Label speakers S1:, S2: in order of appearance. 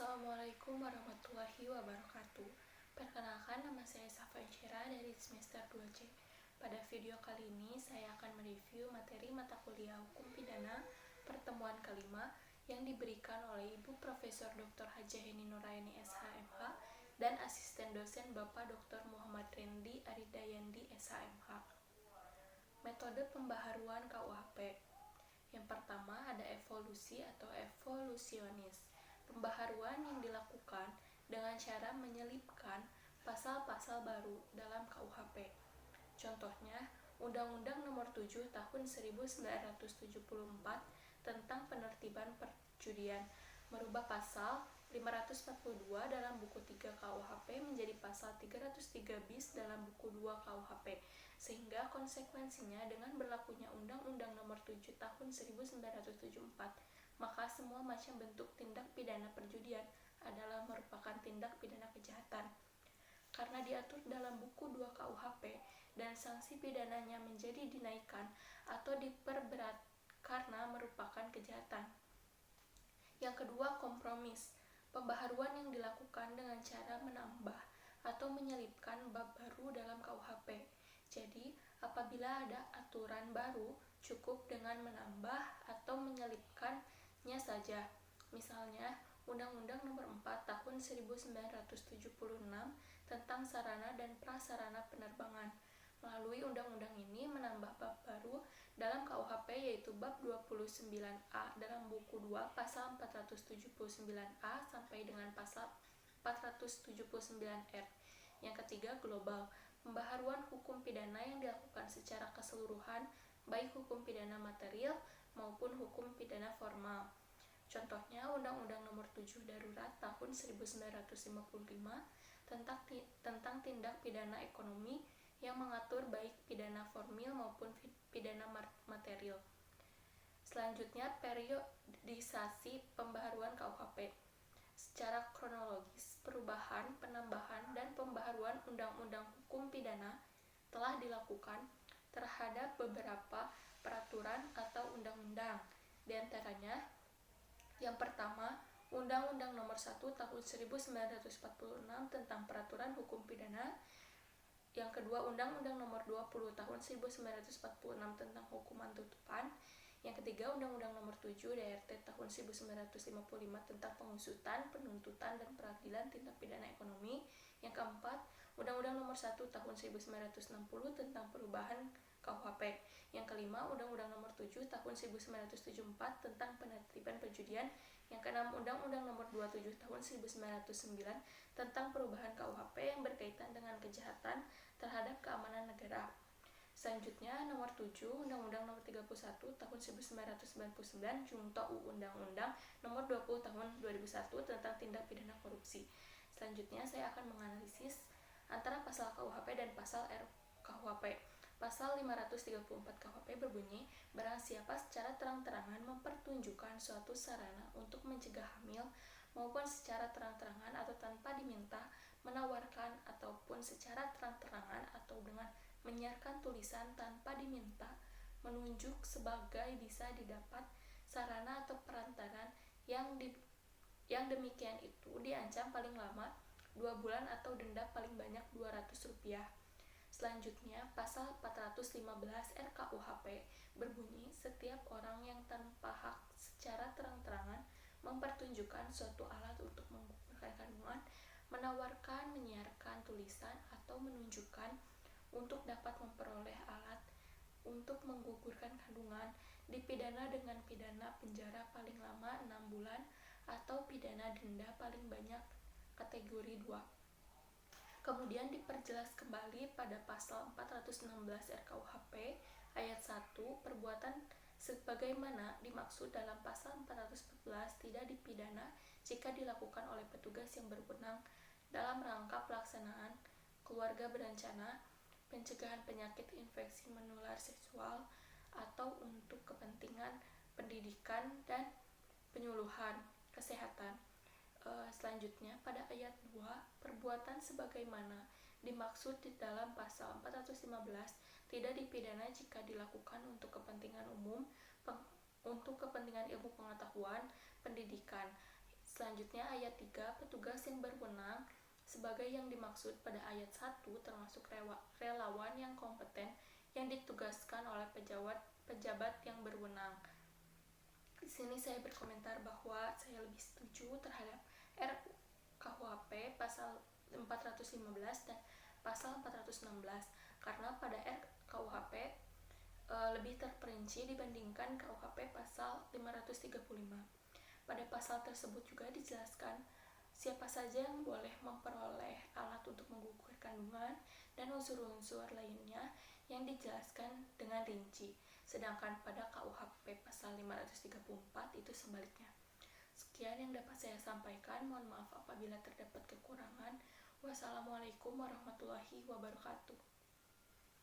S1: Assalamualaikum warahmatullahi wabarakatuh. Perkenalkan, nama saya Safa Insyira dari semester 2C. Pada video kali ini saya akan mereview materi mata kuliah Hukum Pidana pertemuan kelima yang diberikan oleh Ibu Profesor Dr. Hajah Heni Nuraini SHMH dan asisten dosen Bapak Dr. Muhammad Rendi Aridayandi SHMH. Metode pembaharuan KUHP. Yang pertama ada evolusi atau evolusionis. Pembaharuan yang dilakukan dengan cara menyelipkan pasal-pasal baru dalam KUHP. Contohnya, Undang-Undang Nomor 7 Tahun 1974 tentang penertiban perjudian merubah pasal 542 dalam buku 3 KUHP menjadi pasal 303 bis dalam buku 2 KUHP, sehingga konsekuensinya dengan berlakunya Undang-Undang Nomor 7 Tahun 1974, maka semua macam bentuk tindak pidana perjudian adalah merupakan tindak pidana kejahatan. Karena diatur dalam buku 2 KUHP dan sanksi pidananya menjadi dinaikkan atau diperberat karena merupakan kejahatan. Yang kedua, kompromis. Pembaharuan yang dilakukan dengan cara menambah atau menyelipkan bab baru dalam KUHP. Jadi, apabila ada aturan baru, cukup dengan menambah atau menyelipkannya saja. Misalnya, Undang-Undang Nomor 4 Tahun 1976 tentang sarana dan prasarana penerbangan. Melalui undang-undang ini menambah bab baru dalam KUHP yaitu bab 29A dalam buku 2 pasal 479A sampai dengan pasal 479R. Yang ketiga, global. Pembaharuan hukum pidana yang dilakukan secara keseluruhan, baik hukum pidana material maupun hukum pidana formal. Contohnya, Undang-Undang Nomor 7 Darurat Tahun 1955 tentang tindak pidana ekonomi yang mengatur baik pidana formil maupun pidana material. Selanjutnya, periodisasi pembaharuan KUHP. Secara kronologis, perubahan, penambahan, dan pembaharuan undang-undang hukum pidana telah dilakukan terhadap beberapa peraturan atau undang-undang. Di antaranya, yang pertama, Undang-Undang Nomor 1 Tahun 1946 tentang peraturan hukum pidana. Yang kedua, Undang-Undang Nomor 20 Tahun 1946 tentang hukuman tutupan. Yang ketiga, Undang-Undang Nomor 7 DRT Tahun 1955 tentang pengusutan, penuntutan, dan peradilan tindak pidana ekonomi. Yang keempat, Undang-Undang Nomor 1 Tahun 1960 tentang perubahan KUHP. Yang kelima, Undang-Undang Nomor 7 Tahun 1974 tentang penertiban perjudian. Yang keenam, Undang-Undang Nomor 27 Tahun 1909 tentang perubahan KUHP yang berkaitan dengan kejahatan terhadap keamanan negara. Selanjutnya, Nomor 7 Undang-Undang Nomor 31 Tahun 1999 Junto Undang-Undang Nomor 20 Tahun 2001 tentang tindak pidana korupsi. Selanjutnya, saya akan menganalisis antara pasal KUHP dan pasal RKUHP. Pasal 534 KUHP berbunyi, barang siapa secara terang-terangan mempertunjukkan suatu sarana untuk mencegah hamil maupun secara terang-terangan atau tanpa diminta menawarkan ataupun secara terang-terangan atau dengan menyiarkan tulisan tanpa diminta menunjuk sebagai bisa didapat sarana atau perantaran yang demikian itu diancam paling lama 2 bulan atau denda paling banyak Rp200. Selanjutnya, pasal 415 RKUHP berbunyi, setiap orang yang tanpa hak secara terang-terangan mempertunjukkan suatu alat untuk menggugurkan kandungan, menawarkan, menyiarkan tulisan, atau menunjukkan untuk dapat memperoleh alat untuk menggugurkan kandungan, dipidana dengan pidana penjara paling lama 6 bulan atau pidana denda paling banyak kategori 2. Kemudian diperjelas kembali pada pasal 416 RKUHP ayat 1, perbuatan sebagaimana dimaksud dalam pasal 414 tidak dipidana jika dilakukan oleh petugas yang berwenang dalam rangka pelaksanaan keluarga berencana, pencegahan penyakit infeksi menular seksual, atau untuk kepentingan pendidikan dan penyuluhan kesehatan. Selanjutnya, pada ayat 2, perbuatan sebagaimana dimaksud di dalam pasal 415 tidak dipidana jika dilakukan untuk kepentingan umum, untuk kepentingan ilmu pengetahuan, pendidikan. Selanjutnya ayat 3, petugas yang berwenang sebagai yang dimaksud pada ayat 1 termasuk relawan yang kompeten yang ditugaskan oleh pejabat yang berwenang. Di sini saya berkomentar bahwa saya lebih setuju terhadap RKUHP pasal 415 dan pasal 416 karena pada RKUHP lebih terperinci dibandingkan KUHP pasal 535. Pada pasal tersebut juga dijelaskan siapa saja yang boleh memperoleh alat untuk mengukur kandungan dan unsur-unsur lainnya yang dijelaskan dengan rinci. Sedangkan pada KUHP pasal 534 itu sebaliknya. Sekian yang dapat saya sampaikan. Mohon maaf apabila terdapat kekurangan. Wassalamualaikum warahmatullahi wabarakatuh.